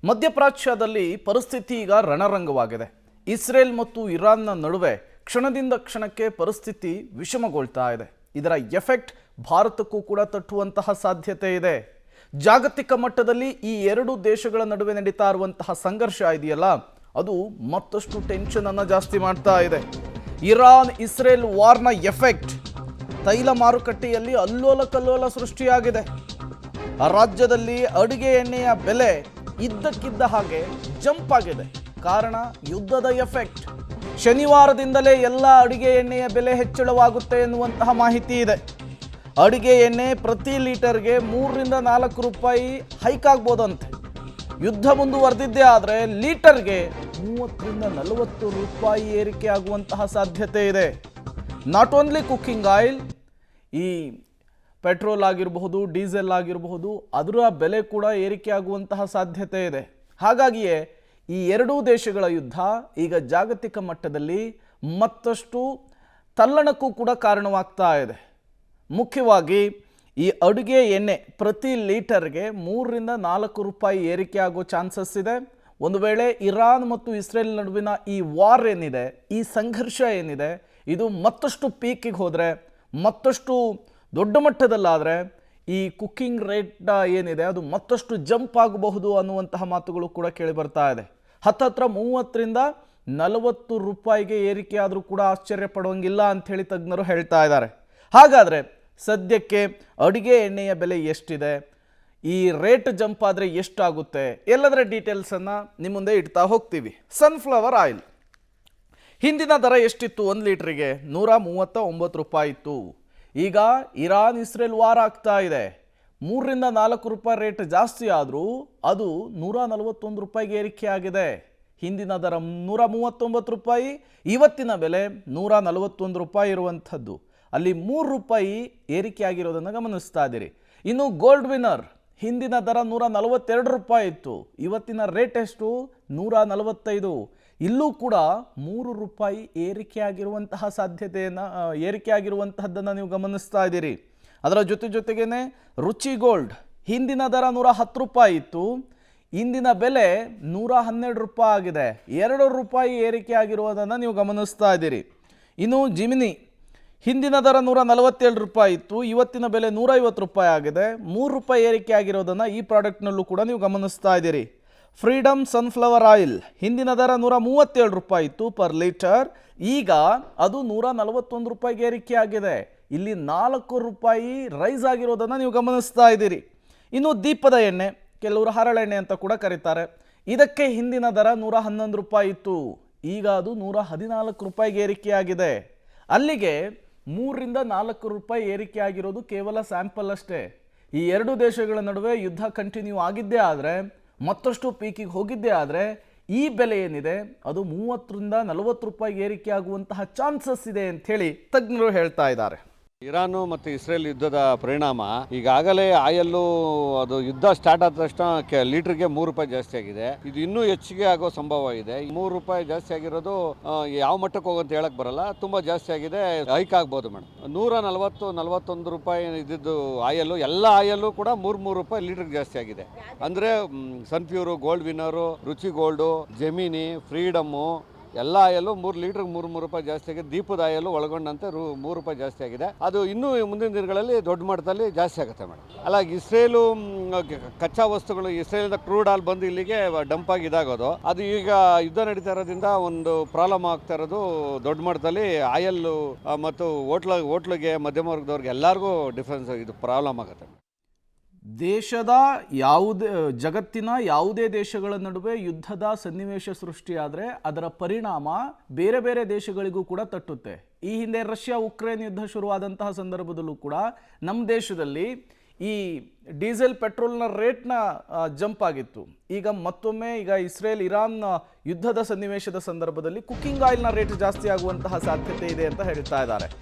ಮಧ್ಯಪ್ರಾಚ್ಯದಲ್ಲಿ ಪರಿಸ್ಥಿತಿ ಈಗ ರಣರಂಗವಾಗಿದೆ. ಇಸ್ರೇಲ್ ಮತ್ತು ಇರಾನ್ನ ನಡುವೆ ಕ್ಷಣದಿಂದ ಕ್ಷಣಕ್ಕೆ ಪರಿಸ್ಥಿತಿ ವಿಷಮಗೊಳ್ತಾ ಇದೆ. ಇದರ ಎಫೆಕ್ಟ್ ಭಾರತಕ್ಕೂ ಕೂಡ ತಟ್ಟುವಂತಹ ಸಾಧ್ಯತೆ ಇದೆ. ಜಾಗತಿಕ ಮಟ್ಟದಲ್ಲಿ ಈ ಎರಡು ದೇಶಗಳ ನಡುವೆ ನಡೀತಾ ಇರುವಂತಹ ಸಂಘರ್ಷ ಇದೆಯಲ್ಲ, ಅದು ಮತ್ತಷ್ಟು ಟೆನ್ಷನ್ ಅನ್ನು ಜಾಸ್ತಿ ಮಾಡ್ತಾ ಇದೆ. ಇರಾನ್ ಇಸ್ರೇಲ್ ವಾರ್ನ ಎಫೆಕ್ಟ್ ತೈಲ ಮಾರುಕಟ್ಟೆಯಲ್ಲಿ ಅಲ್ಲೋಲ ಕಲ್ಲೋಲ ಸೃಷ್ಟಿಯಾಗಿದೆ. ರಾಜ್ಯದಲ್ಲಿ ಅಡುಗೆ ಎಣ್ಣೆಯ ಬೆಲೆ ಇದ್ದಕ್ಕಿದ್ದ ಹಾಗೆ ಜಂಪ್ ಆಗಿದೆ. ಕಾರಣ ಯುದ್ಧದ ಎಫೆಕ್ಟ್. ಶನಿವಾರದಿಂದಲೇ ಎಲ್ಲ ಅಡುಗೆ ಎಣ್ಣೆಯ ಬೆಲೆ ಹೆಚ್ಚಳವಾಗುತ್ತೆ ಎನ್ನುವಂತಹ ಮಾಹಿತಿ ಇದೆ. ಅಡುಗೆ ಎಣ್ಣೆ ಪ್ರತಿ ಲೀಟರ್ಗೆ 3 ರಿಂದ 4 ರೂಪಾಯಿ ಹೈಕ್ ಆಗ್ಬೋದಂತೆ. ಯುದ್ಧ ಮುಂದುವರೆದಿದ್ದೇ ಆದರೆ ಲೀಟರ್ಗೆ 30 ರಿಂದ 40 ರೂಪಾಯಿ ಏರಿಕೆ ಆಗುವಂತಹ ಸಾಧ್ಯತೆ ಇದೆ. ನಾಟ್ ಓನ್ಲಿ ಕುಕ್ಕಿಂಗ್ ಆಯಿಲ್, ಈ ಪೆಟ್ರೋಲ್ ಆಗಿರಬಹುದು, ಡೀಸೆಲ್ ಆಗಿರಬಹುದು, ಅದರ ಬೆಲೆ ಕೂಡ ಏರಿಕೆ ಆಗುವಂತಹ ಸಾಧ್ಯತೆ ಇದೆ. ಹಾಗಾಗಿಯೇ ಈ ಎರಡೂ ದೇಶಗಳ ಯುದ್ಧ ಈಗ ಜಾಗತಿಕ ಮಟ್ಟದಲ್ಲಿ ಮತ್ತಷ್ಟು ತಲ್ಲಣಕ್ಕೂ ಕೂಡ ಕಾರಣವಾಗ್ತಾ ಇದೆ. ಮುಖ್ಯವಾಗಿ ಈ ಅಡುಗೆ ಎಣ್ಣೆ ಪ್ರತಿ ಲೀಟರ್ಗೆ 3 ರಿಂದ 4 ರೂಪಾಯಿ ಏರಿಕೆ ಆಗೋ ಚಾನ್ಸಸ್ ಇದೆ. ಒಂದು ವೇಳೆ ಇರಾನ್ ಮತ್ತು ಇಸ್ರೇಲ್ ನಡುವಿನ ಈ ವಾರ್ ಏನಿದೆ, ಈ ಸಂಘರ್ಷ ಏನಿದೆ, ಇದು ಮತ್ತಷ್ಟು ಪೀಕಿಗೆ ಹೋದರೆ, ಮತ್ತಷ್ಟು ದೊಡ್ಡ ಮಟ್ಟದಲ್ಲಾದರೆ ಈ ಕುಕ್ಕಿಂಗ್ ರೇಟ್ ಏನಿದೆ ಅದು ಮತ್ತಷ್ಟು ಜಂಪ್ ಆಗಬಹುದು ಅನ್ನುವಂತಹ ಮಾತುಗಳು ಕೂಡ ಕೇಳಿ ಬರ್ತಾ ಇದೆ. ಹತ್ತತ್ರ 30 ರಿಂದ 40 ರೂಪಾಯಿಗೆ ಏರಿಕೆ ಆದರೂ ಕೂಡ ಆಶ್ಚರ್ಯ ಪಡುವಂಗಿಲ್ಲ ಅಂಥೇಳಿ ತಜ್ಞರು ಹೇಳ್ತಾ ಇದ್ದಾರೆ. ಹಾಗಾದರೆ ಸದ್ಯಕ್ಕೆ ಅಡುಗೆ ಎಣ್ಣೆಯ ಬೆಲೆ ಎಷ್ಟಿದೆ, ಈ ರೇಟ್ ಜಂಪ್ ಆದರೆ ಎಷ್ಟಾಗುತ್ತೆ, ಎಲ್ಲದರ ಡೀಟೇಲ್ಸನ್ನು ನಿಮ್ಮ ಮುಂದೆ ಇಡ್ತಾ ಹೋಗ್ತೀವಿ. ಸನ್ಫ್ಲವರ್ ಆಯಿಲ್ ಹಿಂದಿನ ದರ ಎಷ್ಟಿತ್ತು? 1 ಲೀಟ್ರಿಗೆ 139 ರೂಪಾಯಿ ಇತ್ತು. ಈಗ ಇರಾನ್ ಇಸ್ರೇಲ್ ವಾರ್ ಆಗ್ತಾ ಇದೆ. 3 ರಿಂದ 4 ರೂಪಾಯಿ ರೇಟ್ ಜಾಸ್ತಿ ಆದರೂ ಅದು 141 ರೂಪಾಯಿಗೆ ಏರಿಕೆ ಆಗಿದೆ. ಹಿಂದಿನ ದರ 139 ರೂಪಾಯಿ, ಇವತ್ತಿನ ಬೆಲೆ 141 ರೂಪಾಯಿ ಇರುವಂಥದ್ದು. ಅಲ್ಲಿ 3 ರೂಪಾಯಿ ಏರಿಕೆ ಆಗಿರೋದನ್ನು ಗಮನಿಸ್ತಾ ಇದ್ದೀರಿ. ಇನ್ನು ಗೋಲ್ಡ್ ವಿನ್ನರ್ ಹಿಂದಿನ ದರ 142 ರೂಪಾಯಿ ಇತ್ತು. ಇವತ್ತಿನ ರೇಟ್ ಎಷ್ಟು? 145. ಇಲ್ಲೂ ಕೂಡ 3 ರೂಪಾಯಿ ಏರಿಕೆ ಆಗಿರುವಂತಹದ್ದನ್ನು ನೀವು ಗಮನಿಸ್ತಾ ಇದ್ದೀರಿ. ಅದರ ಜೊತೆಗೇನೆ ರುಚಿ ಗೋಲ್ಡ್ ಹಿಂದಿನ ದರ 110 ರೂಪಾಯಿ ಇತ್ತು. ಇಂದಿನ ಬೆಲೆ 112 ರೂಪಾಯಿ ಆಗಿದೆ. 2 ರೂಪಾಯಿ ಏರಿಕೆ ಆಗಿರುವುದನ್ನು ನೀವು ಗಮನಿಸ್ತಾ ಇದ್ದೀರಿ. ಇನ್ನು ಜಿಮಿನಿ ಹಿಂದಿನ ದರ 147 ರೂಪಾಯಿ ಇತ್ತು. ಇವತ್ತಿನ ಬೆಲೆ 150 ರೂಪಾಯಿ ಆಗಿದೆ. 3 ರೂಪಾಯಿ ಏರಿಕೆ ಆಗಿರೋದನ್ನು ಈ ಪ್ರಾಡಕ್ಟ್ನಲ್ಲೂ ಕೂಡ ನೀವು ಗಮನಿಸ್ತಾ ಇದ್ದೀರಿ. ಫ್ರೀಡಮ್ ಸನ್ಫ್ಲವರ್ ಆಯಿಲ್ ಹಿಂದಿನ ದರ 137 ರೂಪಾಯಿ ಇತ್ತು ಪರ್ ಲೀಟರ್. ಈಗ ಅದು 141 ರೂಪಾಯಿಗೆ ಏರಿಕೆ ಆಗಿದೆ. ಇಲ್ಲಿ 4 ರೂಪಾಯಿ ರೈಸ್ ಆಗಿರೋದನ್ನು ನೀವು ಗಮನಿಸ್ತಾ ಇದ್ದೀರಿ. ಇನ್ನು ದೀಪದ ಎಣ್ಣೆ, ಕೆಲವರು ಹರಳೆಣ್ಣೆ ಅಂತ ಕೂಡ ಕರೀತಾರೆ, ಇದಕ್ಕೆ ಹಿಂದಿನ ದರ 111 ರೂಪಾಯಿ ಇತ್ತು. ಈಗ ಅದು 114 ರೂಪಾಯಿಗೆ ಏರಿಕೆಯಾಗಿದೆ. ಅಲ್ಲಿಗೆ 3 ರಿಂದ 4 ರೂಪಾಯಿ ಏರಿಕೆ ಆಗಿರೋದು ಕೇವಲ ಸ್ಯಾಂಪಲ್ ಅಷ್ಟೇ. ಈ ಎರಡು ದೇಶಗಳ ನಡುವೆ ಯುದ್ಧ ಕಂಟಿನ್ಯೂ ಆಗಿದ್ದೇ ಆದರೆ, ಮತ್ತಷ್ಟು ಪೀಕಿಗೆ ಹೋಗಿದ್ದೇ ಆದರೆ ಈ ಬೆಲೆ ಏನಿದೆ ಅದು 30 ರಿಂದ 40 ರೂಪಾಯಿಗೆ ಏರಿಕೆ ಆಗುವಂತಹ ಚಾನ್ಸಸ್ ಇದೆ ಅಂಥೇಳಿ ತಜ್ಞರು ಹೇಳ್ತಾ ಇದ್ದಾರೆ. ಇರಾನು ಮತ್ತು ಇಸ್ರೇಲ್ ಯುದ್ಧದ ಪರಿಣಾಮ ಈಗಾಗಲೇ ಆಯಲ್ಲು ಅದು ಯುದ್ಧ ಸ್ಟಾರ್ಟ್ ಆದ ತಕ್ಷಣ ಲೀಟರ್ಗೆ 3 ರೂಪಾಯಿ ಜಾಸ್ತಿ ಆಗಿದೆ. ಇದು ಇನ್ನೂ ಹೆಚ್ಚಿಗೆ ಆಗೋ ಸಂಭವ ಇದೆ. 3 ರೂಪಾಯಿ ಜಾಸ್ತಿ ಆಗಿರೋದು ಯಾವ ಮಟ್ಟಕ್ಕೆ ಹೋಗಂತ ಹೇಳಕ್ ಬರಲ್ಲ, ತುಂಬಾ ಜಾಸ್ತಿ ಆಗಿದೆ, ಹೈಕ್ ಆಗ್ಬೋದು ಮೇಡಮ್. 141 ರೂಪಾಯಿ ಇದ್ದಿದ್ದು ಆಯಲ್ಲು, ಎಲ್ಲ ಆಯಲ್ಲು ಕೂಡ 3 ರೂಪಾಯಿ ಲೀಟರ್ಗೆ ಜಾಸ್ತಿ ಆಗಿದೆ. ಅಂದ್ರೆ ಸನ್ಪ್ಯೂರು, ಗೋಲ್ಡ್ ವಿನ್ನರು, ರುಚಿ ಗೋಲ್ಡು, ಜೆಮಿನಿ, ಫ್ರೀಡಮ್ಮು ಎಲ್ಲ ಆಯಲ್ಲು 3 ಲೀಟರ್ಗೆ 3 ರೂಪಾಯಿ ಜಾಸ್ತಿ ಆಗಿದೆ. ದೀಪದ ಆಯಲ್ಲು ಒಳಗೊಂಡಂತೆ 3 ರೂಪಾಯಿ ಜಾಸ್ತಿ ಆಗಿದೆ. ಅದು ಇನ್ನೂ ಮುಂದಿನ ದಿನಗಳಲ್ಲಿ ದೊಡ್ಡ ಮಟ್ಟದಲ್ಲಿ ಜಾಸ್ತಿ ಆಗುತ್ತೆ ಮೇಡಮ್. ಅಲ್ಲ, ಇಸ್ರೇಲು ಕಚ್ಚಾ ವಸ್ತುಗಳು ಇಸ್ರೇಲಿಂದ ಕ್ರೂಡ್ ಆಲ್ ಬಂದು ಇಲ್ಲಿಗೆ ಡಂಪ್ ಆಗಿ ಇದಾಗೋದು, ಅದು ಈಗ ಯುದ್ಧ ನಡೀತಾ ಇರೋದ್ರಿಂದ ಒಂದು ಪ್ರಾಬ್ಲಮ್ ಆಗ್ತಾ ಇರೋದು. ದೊಡ್ಡ ಮಟ್ಟದಲ್ಲಿ ಆಯಲ್ಲು ಮತ್ತು ಹೋಟ್ಲಿಗೆ ಮಧ್ಯಮ ವರ್ಗದವ್ರಿಗೆ ಎಲ್ಲರಿಗೂ ಡಿಫ್ರೆನ್ಸ್ ಇದು ಪ್ರಾಬ್ಲಮ್ ಆಗುತ್ತೆ. ಜಗತ್ತಿನ ಯಾವುದೇ ದೇಶಗಳ ನಡುವೆ ಯುದ್ಧದ ಸನ್ನಿವೇಶ ಸೃಷ್ಟಿಯಾದರೆ ಅದರ ಪರಿಣಾಮ ಬೇರೆ ಬೇರೆ ದೇಶಗಳಿಗೂ ಕೂಡ ತಟ್ಟುತ್ತೆ. ಈ ಹಿಂದೆ ರಷ್ಯಾ ಉಕ್ರೇನ್ ಯುದ್ಧ ಶುರುವಾದಂತಹ ಸಂದರ್ಭದಲ್ಲೂ ಕೂಡ ನಮ್ಮ ದೇಶದಲ್ಲಿ ಈ ಡೀಸೆಲ್ ಪೆಟ್ರೋಲ್ನ ರೇಟ್ನ ಜಂಪ್ ಆಗಿತ್ತು. ಈಗ ಮತ್ತೊಮ್ಮೆ ಇಸ್ರೇಲ್ ಇರಾನ್ ಯುದ್ಧದ ಸನ್ನಿವೇಶದ ಸಂದರ್ಭದಲ್ಲಿ ಕುಕ್ಕಿಂಗ್ ಆಯಿಲ್ನ ರೇಟ್ ಜಾಸ್ತಿ ಆಗುವಂತಹ ಸಾಧ್ಯತೆ ಇದೆ ಅಂತ ಹೇಳ್ತಾ ಇದ್ದಾರೆ.